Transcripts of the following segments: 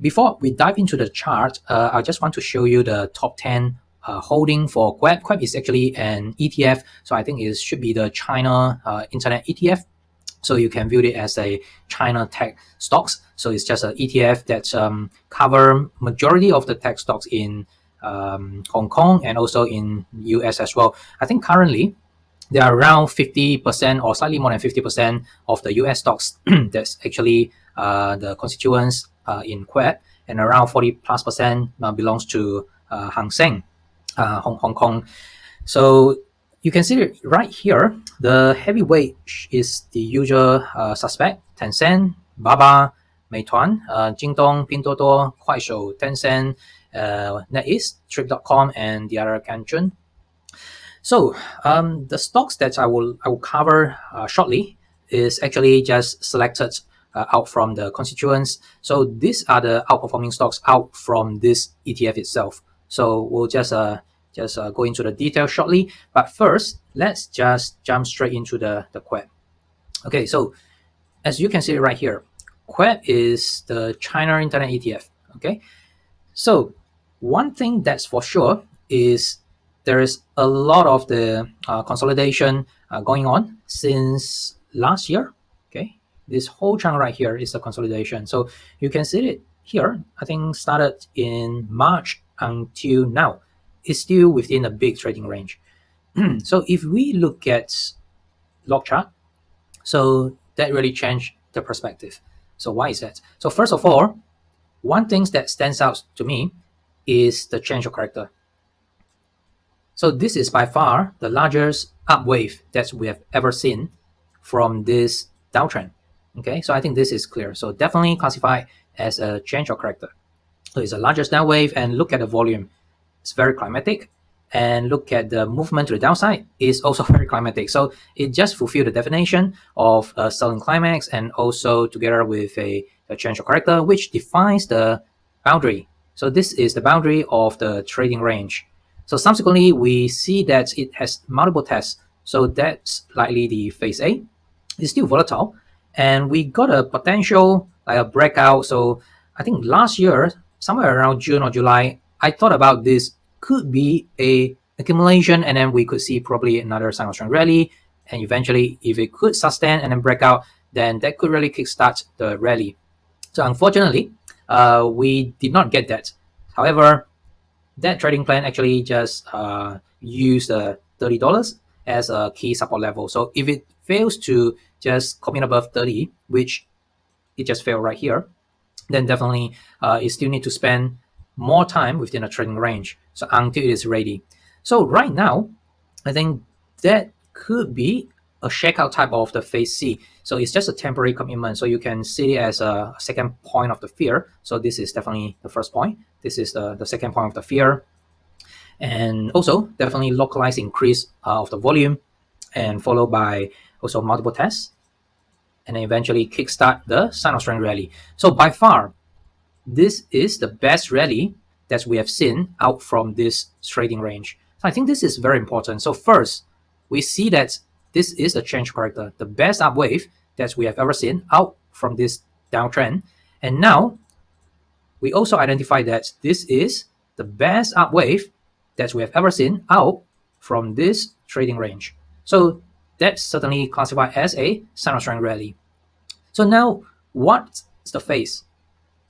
before we dive into the chart, I just want to show you the top 10 holding for KWEB. KWEB is actually an ETF, so I think it should be the China Internet ETF. So you can view it as a China tech stocks. So it's just an ETF that cover majority of the tech stocks in Hong Kong and also in US as well. I think currently there are around 50% or slightly more than 50% of the US stocks that's actually the constituents in KWEB, and around 40+% belongs to Hang Seng, Hong Kong. So you can see it right here. The heavyweight is the usual suspect: Tencent, Baba, Meituan, Jingdong, Pinduoduo, Kuaishou, Tencent, NetEase, Trip.com, and the other Kanchun. So the stocks that I will cover shortly is actually just selected out from the constituents. So these are the outperforming stocks out from this ETF itself. So we'll just go into the details shortly. But first, let's just jump straight into the KWEB. Okay, so as you can see right here, KWEB is the China Internet ETF. Okay, so one thing that's for sure is there is a lot of the consolidation going on since last year. Okay, this whole chunk right here is a consolidation. So you can see it here. I think started in March until now. It's still within a big trading range. So if we look at log chart, so that really changed the perspective. So why is that? So first of all, one thing that stands out to me is the change of character. So this is by far the largest up wave that we have ever seen from this downtrend. Okay, so I think this is clear. So definitely classify as a change of character. So it's the largest down wave, and look at the volume. It's very climatic, and look at the movement to the downside is also very climatic. So it just fulfills the definition of a selling climax, and also together with a change of character, which defines the boundary. So this is the boundary of the trading range. So subsequently, we see that it has multiple tests. So that's likely the phase A. It's still volatile, and we got a potential like a breakout. So I think last year, somewhere around June or July, I thought about this could be a accumulation, and then we could see probably another single strength rally, and eventually if it could sustain and then break out, then that could really kickstart the rally. So unfortunately, we did not get that. However, that trading plan actually just used $30 as a key support level. So if it fails to just come in above 30, which it just failed right here, then definitely it still need to spend more time within a trading range, so until it is ready. So right now, I think that could be a shakeout type of the phase C. So it's just a temporary commitment. So you can see it as a second point of the fear. So this is definitely the first point. This is the second point of the fear. And also definitely localized increase of the volume, and followed by also multiple tests, and then eventually kickstart the sign of strength rally. So by far, this is the best rally that we have seen out from this trading range. So I think this is very important. So first, we see that this is a change character, the best up wave that we have ever seen out from this downtrend. And now we also identify that this is the best up wave that we have ever seen out from this trading range. So that's certainly classified as a sign of strength rally. So now what's the phase?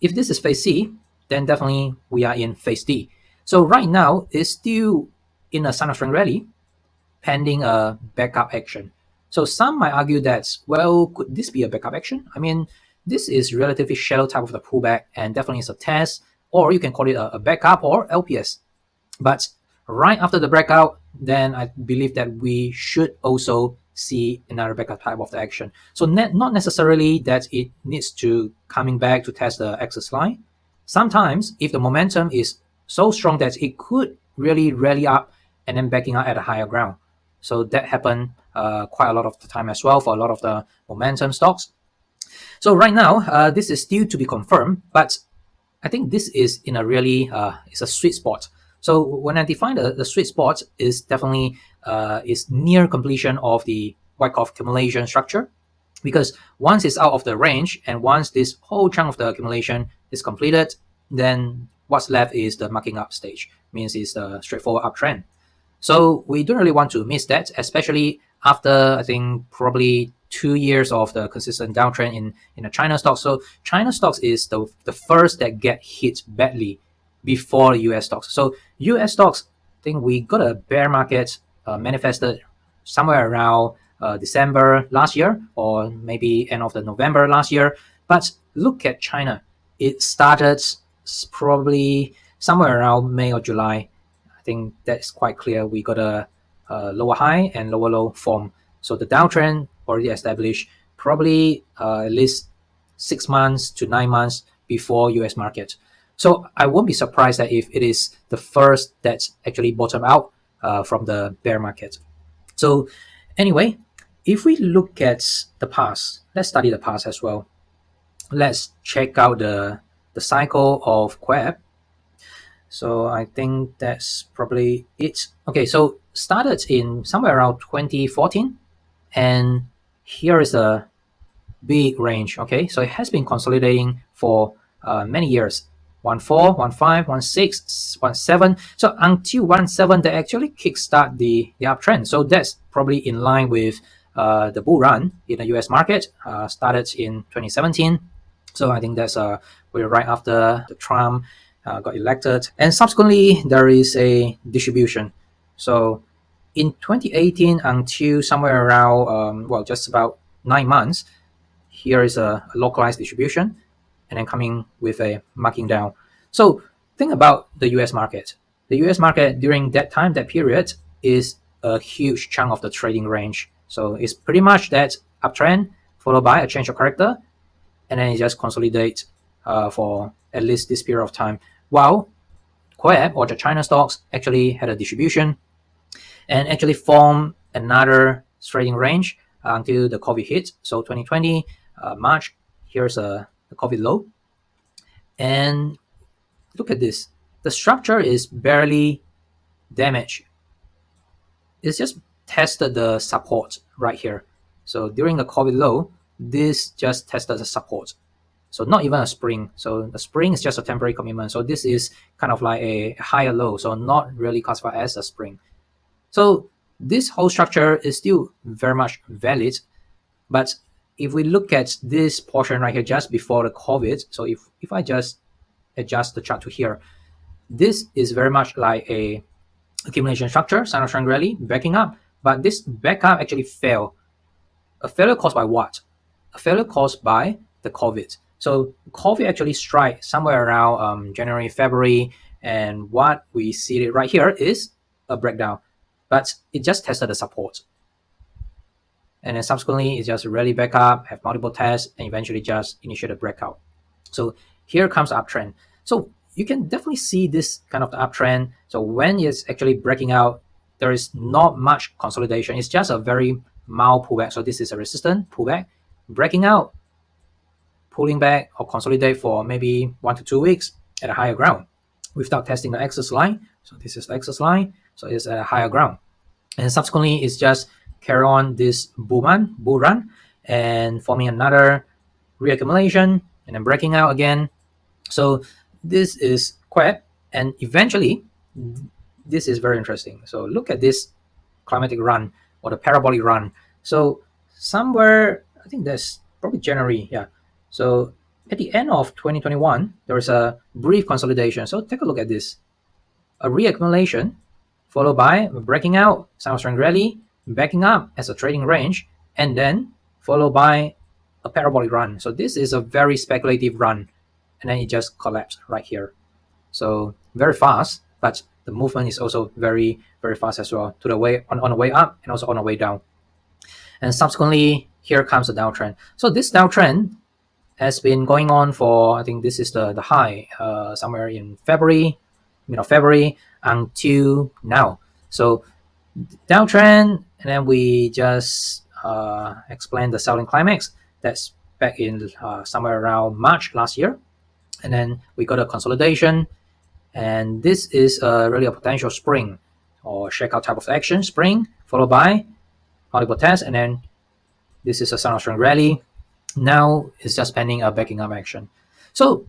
If this is phase C, then definitely we are in phase D. So right now it's still in a sign of strength rally, pending a backup action. So some might argue that, well, could this be a backup action? I mean, this is relatively shallow type of the pullback, and definitely it's a test, or you can call it a backup or LPS. But right after the breakout, then I believe that we should also see another backup type of the action. So not necessarily that it needs to coming back to test the axis line. Sometimes if the momentum is so strong that it could really rally up and then backing out at a higher ground. So that happened quite a lot of the time as well for a lot of the momentum stocks. So right now, this is still to be confirmed, but I think this is in a really, it's a sweet spot. So when I define the sweet spot, is definitely is near completion of the Wyckoff accumulation structure. because once it's out of the range and once this whole chunk of the accumulation is completed, then what's left is the marking up stage, means it's the straightforward uptrend. So we don't really want to miss that, especially after I think probably 2 years of the consistent downtrend in the China stocks. So China stocks is the first that get hit badly before US stocks. So US stocks, I think we got a bear market manifested somewhere around December last year, or maybe end of the November last year. But look at China. It started probably somewhere around May or July. I think that's quite clear. We got a lower high and lower low form. So the downtrend already established probably at least 6 months to 9 months before US market. So I won't be surprised that if it is the first that's actually bottom out from the bear market. So anyway, if we look at the past, let's study the past as well. Let's check out the cycle of KWEB. So I think that's probably it. Okay, so started in somewhere around 2014, and here is a big range. Okay, so it has been consolidating for many years. 1.4, 1.5, 1.6, 1.7. So until 1.7, they actually kickstart the uptrend. So that's probably in line with the bull run in the US market, started in 2017. So I think that's we're right after the Trump got elected, and subsequently there is a distribution. So in 2018 until somewhere around well, just about 9 months, here is a localized distribution, and then coming with a marking down. So think about the US market. The US market during that time, that period, is a huge chunk of the trading range. So it's pretty much that uptrend followed by a change of character, and then it just consolidates for at least this period of time. While KWEB, or the China stocks, actually had a distribution and actually formed another trading range until the COVID hit. So 2020 March, here's the COVID low, and look at this. The structure is barely damaged. It's just tested the support right here. So during the COVID low, this just tested the support. So not even a spring. So the spring is just a temporary commitment. So this is kind of like a higher low. So not really classified as a spring. So this whole structure is still very much valid. But if we look at this portion right here just before the COVID, so if I just adjust the chart to here, this is very much like a accumulation structure, sign of strength rally, backing up. But this backup actually failed. A failure caused by what? A failure caused by the COVID. So COVID actually strike somewhere around January, February, and what we see right here is a breakdown, but it just tested the support. And then subsequently, it just rally back up, have multiple tests, and eventually just initiate a breakout. So here comes the uptrend. So you can definitely see this kind of the uptrend. So when it's actually breaking out, there is not much consolidation. It's just a very mild pullback. So this is a resistant pullback, breaking out, pulling back or consolidate for maybe 1 to 2 weeks at a higher ground without testing the axis line. So this is the axis line. So it's at a higher ground. And subsequently, it's just carry on this bull run and forming another reaccumulation and then breaking out again. So this is KWEB, and eventually this is very interesting. So look at this climatic run or the parabolic run. So somewhere, I think that's probably January, yeah. So at the end of 2021, there was a brief consolidation. So take a look at this. A reaccumulation followed by breaking out, sign of strength rally, backing up as a trading range, and then followed by a parabolic run. So this is a very speculative run, and then it just collapsed right here. So very fast, but the movement is also very, very fast as well, to the way on the way up and also on the way down. And subsequently, here comes the downtrend. So this downtrend has been going on for, I think this is the high, somewhere in February, February until now. So downtrend, and then we just explained the selling climax. That's back in somewhere around March last year. And then we got a consolidation, and this is really a potential spring or shakeout type of action, spring followed by multiple tests, and then This is a sound strong rally. Now it's just pending a backing up action. So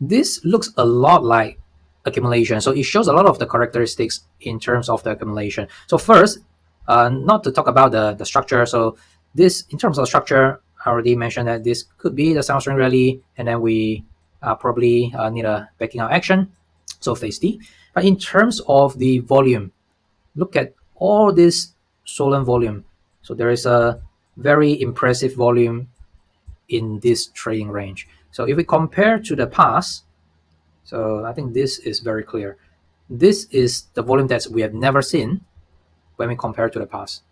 this looks a lot like accumulation. So it shows a lot of the characteristics in terms of the accumulation. So first, not to talk about the structure. So this, in terms of structure, I already mentioned that this could be the sound strong rally, and then we probably need a backing out action. So phase D. But in terms of the volume, look at all this swollen volume. So there is a very impressive volume in this trading range. So if we compare to the past, so I think this is very clear. This is the volume that we have never seen when we compare to the past,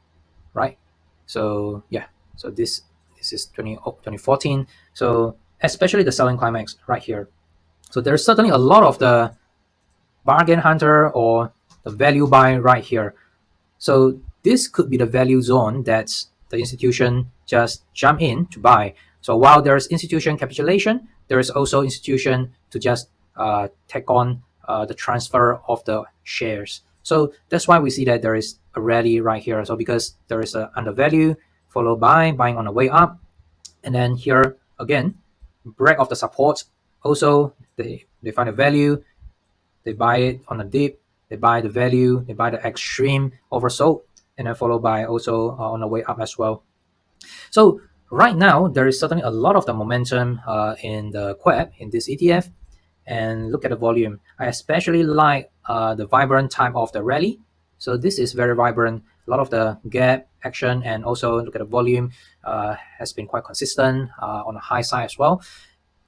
right? So yeah, so this is 2014. So especially the selling climax right here. So there's certainly a lot of the bargain hunter or the value buy right here. So this could be the value zone that the institution just jump in to buy. So while there's institution capitulation, there is also institution to just take on the transfer of the shares. So that's why we see that there is a rally right here. So because there is a undervalue followed by buying on the way up, and then here again, break of the support. Also, they find a value, they buy it on a dip, they buy the value, they buy the extreme oversold, and then followed by also on the way up as well. So right now, there is certainly a lot of the momentum in the KWEB, in this ETF, and look at the volume. I especially like the vibrant type of the rally. So this is very vibrant. A lot of the gap action, and also look at the volume has been quite consistent on the high side as well.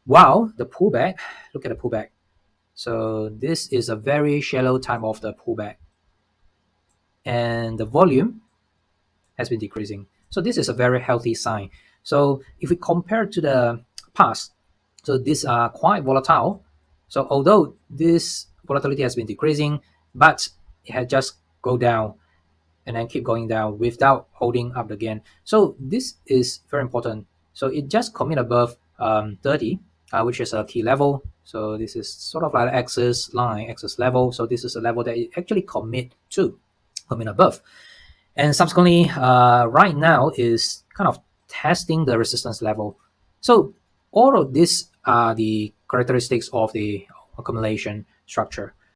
Wow, the pullback, look at the pullback. So this is a very shallow type of the pullback, and the volume has been decreasing. So this is a very healthy sign. So if we compare to the past, so these are quite volatile. So although this volatility has been decreasing, but it had just go down and then keep going down without holding up again. So this is very important. So it just commit above 30, which is a key level. So this is sort of like an axis line, axis level. So this is a level that it actually commit above. And subsequently, right now is kind of testing the resistance level. So all of these are the characteristics of the accumulation structure.